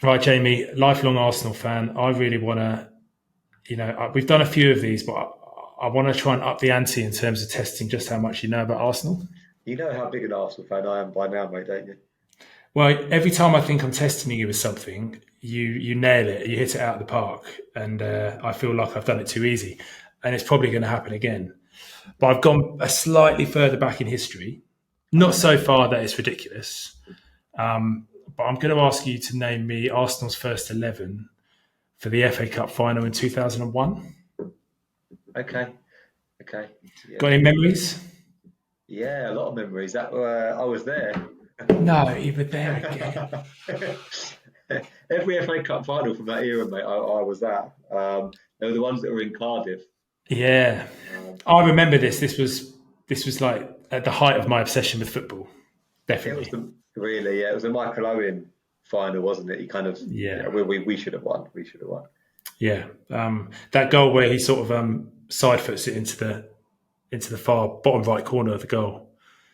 Right, Jamie, lifelong Arsenal fan. I really want to, we've done a few of these, but I want to try and up the ante in terms of testing just how much you know about Arsenal. You know how big an Arsenal fan I am by now, mate, don't you? Well, every time I think I'm testing you with something, you nail it, you hit it out of the park, and I feel like I've done it too easy, and it's probably going to happen again. But I've gone a slightly further back in history, not so far that it's ridiculous. But I'm going to ask you to name me Arsenal's first 11 for the FA Cup final in 2001. Okay, okay, yeah, Got any memories? yeah, a lot of memories. That I was there. No, you were there again. Every FA Cup final from that era, mate, I was at. They were the ones that were in Cardiff. Yeah, Um, I remember this. This was like at the height of my obsession with football. it was Definitely. the really, yeah, it was a Michael Owen final, wasn't it? He kind of, Yeah, we should have won. We should have won. yeah. That goal where he sort of side foots it into the far bottom right corner of the goal,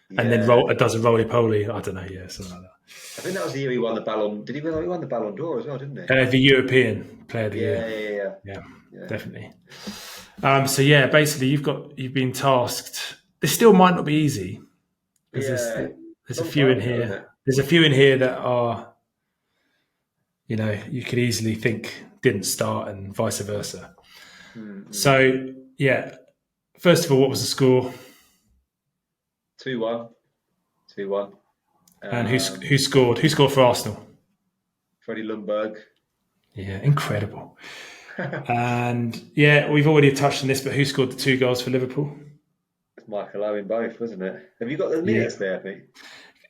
and then Yeah, does a roly poly. I don't know. Yeah, something like I think that was the year he won the Ballon. Did he win? He won the Ballon d'Or as well, didn't he? that. The European Player of the Year. Yeah, yeah, yeah, Yeah, yeah. definitely. So yeah, basically you've been tasked. This still might not be easy because Yeah, there's a long few in time ago, isn't here. it? There's a few in here that are, you could easily think didn't start and vice versa. Mm-hmm. So yeah, first of all, what was the score 2-1, 2-1. and who scored? Who scored for Arsenal? Freddie Lundberg. Yeah, incredible. And yeah, we've already touched on this, but who scored the two goals for Liverpool? It's Michael Owen both, wasn't it? Have you got the Yeah. minutes there, Pete?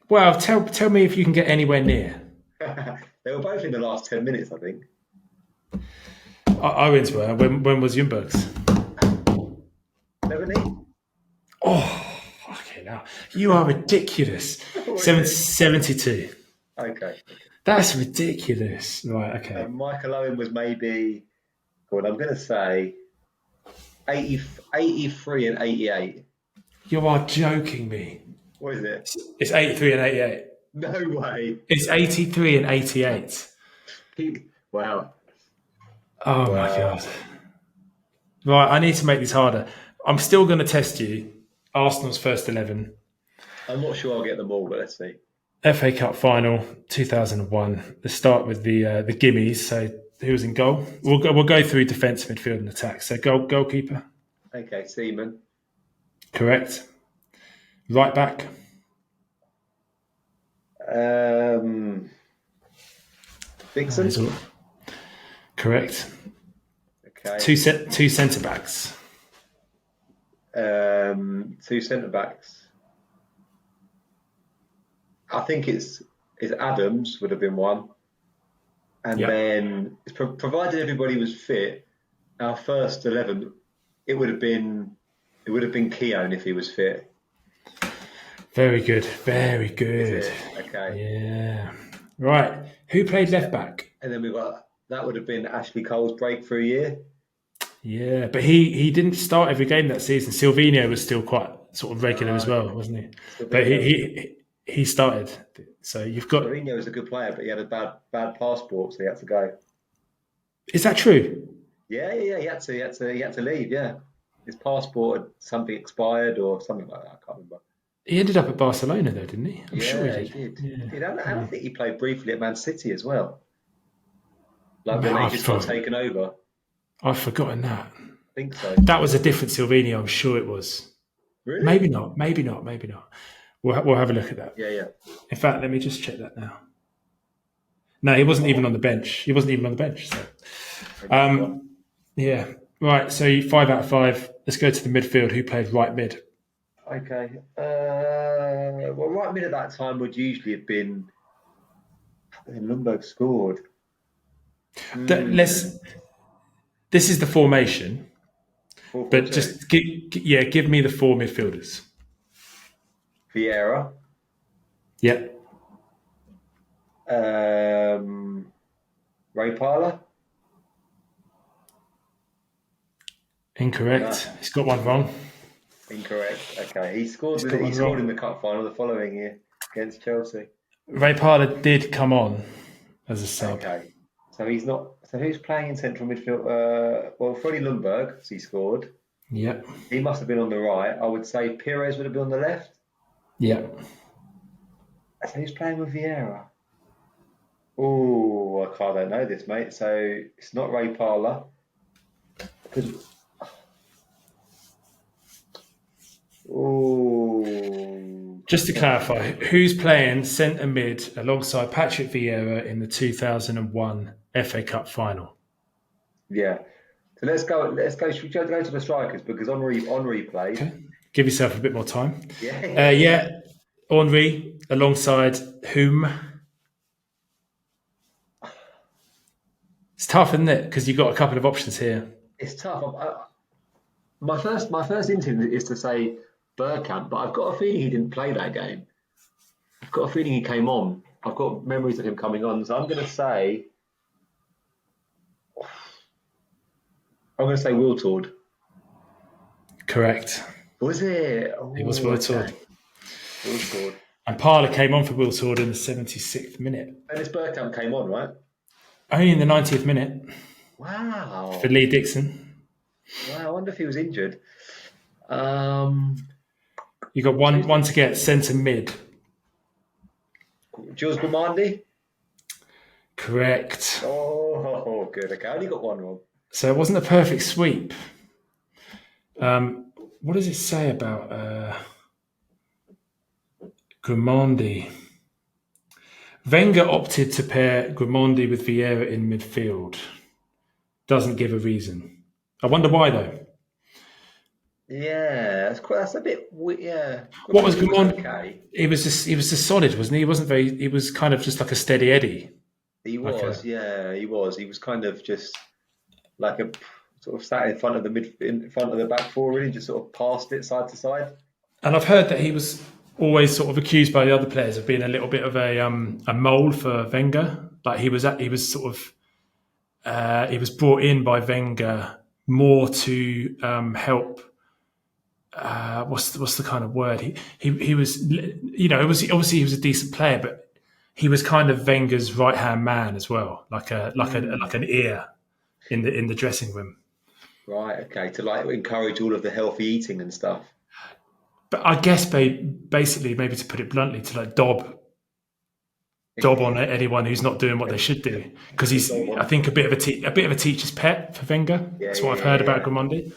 Well, tell me if you can get anywhere near. They were both in the last 10 minutes, I think. Owens were. When was Jumberg's? 70? Oh, fucking hell. You are ridiculous. What is it? 72. Okay. That's ridiculous. Right, okay. Michael Owen was maybe, God, I'm going to say 80, 83 and 88. You are joking me. What is it? It's 83 and 88. No way. It's 83 and 88. Wow. Oh my Wow. God. Right, I need to make this harder. I'm still going to test you. Arsenal's first 11. I'm not sure I'll get them all, but let's see. FA Cup final 2001. Let's start with the gimmies. So who was in goal? We'll go through defence, midfield, and attack. So goalkeeper, Okay, Seaman. correct. Right back, Um, Dixon. is all- correct. Okay. Two centre backs. Two centre backs. I think it's Adams would have been one, and Yeah, then provided everybody was fit, our first 11 it would have been Keown if he was fit. very good, very Is good. it? Okay. Yeah. Right. Who played left back? And then that would have been Ashley Cole's breakthrough year. Yeah, but he didn't start every game that season. Silvino was still quite sort of regular as well, Okay. wasn't he? But Silvino. he started. So you've got. Mourinho was a good player, but he had a bad passport, so he had to go. Is that true? Yeah, yeah, yeah. He had to leave. Yeah, his passport had something expired or something like that. I can't remember. He ended up at Barcelona though, didn't he? I'm sure Yeah, he he did. did. He Yeah. did. And I Yeah. think he played briefly at Man City as well. Like Man, when they just got taken over. I've forgotten that. I think so. That was a different Silvino. I'm sure it was. Really? Maybe not. Maybe not. Maybe not. We'll have a look at that. Yeah, yeah. In fact, let me just check that now. No, he wasn't even on the bench. He wasn't even on the bench. So, Maybe I forgot. yeah. Right. So 5 out of 5. Let's go to the midfield. Who played right mid? Okay. Well, right mid at that time would usually have been. Then Lundberg scored. Let's. This is the formation, but 4-4-2. just give me the four midfielders. Vieira. Yeah. Ray Parlour. Incorrect. He's got one wrong. Incorrect. Okay. He scored. He's got He one scored wrong. in the cup final the following year against Chelsea. Ray Parlour did come on as a sub. Okay. So he's not. So who's playing in central midfield? Well, Freddie Lundberg, 'cause he scored. Yeah. He must have been on the right. I would say Pires would have been on the left. Yeah. So who's playing with Vieira? Oh, I don't know this, mate. So it's not Ray Parlour. Because oh, Just to clarify, who's playing centre mid alongside Patrick Vieira in the 2001 FA Cup final? yeah. So let's go. Let's go. Should we go to the strikers because Henri played. Okay. Give yourself a bit more time. Yeah. Yeah. Henri alongside whom? It's tough, isn't it? Because you've got a couple of options here. It's tough. My first instinct is to say Bergkamp, but I've got a feeling he didn't play that game. I've got a feeling he came on. I've got memories of him coming on, so I'm going to say Wiltord. Correct. Was it? Oh, It was Wiltord. okay. Wiltord. And Parlour came on for Wiltord in the 76th minute. Dennis Bergkamp came on, right? Only in the 90th minute Wow. for Lee Dixon. Wow. I wonder if he was injured. You got one to get centre mid. Jules Grimandi? Correct. Oh, good. Okay, I only got one wrong. So it wasn't a perfect sweep. What does it say about Grimandi? Wenger opted to pair Grimandi with Vieira in midfield. Doesn't give a reason. I wonder why though. Yeah, that's a bit weird. Yeah. What was Grimandi? Okay. He was just solid, wasn't he? He wasn't very. He was kind of just like a steady Eddie. He was, yeah, he was. He was kind of just like a sort of sat in front of the back four, really, just sort of passed it side to side. And I've heard that he was always sort of accused by the other players of being a little bit of a mole for Wenger. Like he was brought in by Wenger more to help. What's the kind of word? He was, obviously he was a decent player, but he was kind of Wenger's right hand man as well, like an ear in the dressing room. Right. Okay. To like encourage all of the healthy eating and stuff. But I guess basically, maybe to put it bluntly, to like dob on anyone who's not doing what they should do, because he's, I think, a bit of a teacher's pet for Wenger. That's what I've heard about Grimandi.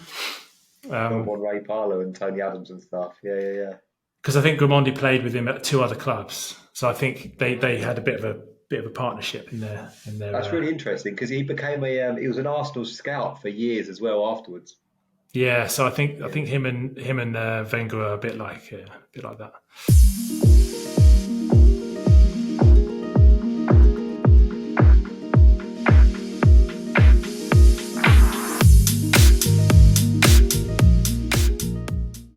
On Ray Parlour and Tony Adams and stuff. Yeah. Because I think Grimandi played with him at two other clubs, so I think they had a bit of a partnership in their. That's really interesting because he became he was an Arsenal scout for years as well afterwards. Yeah, so I think him and Wenger are a bit like that.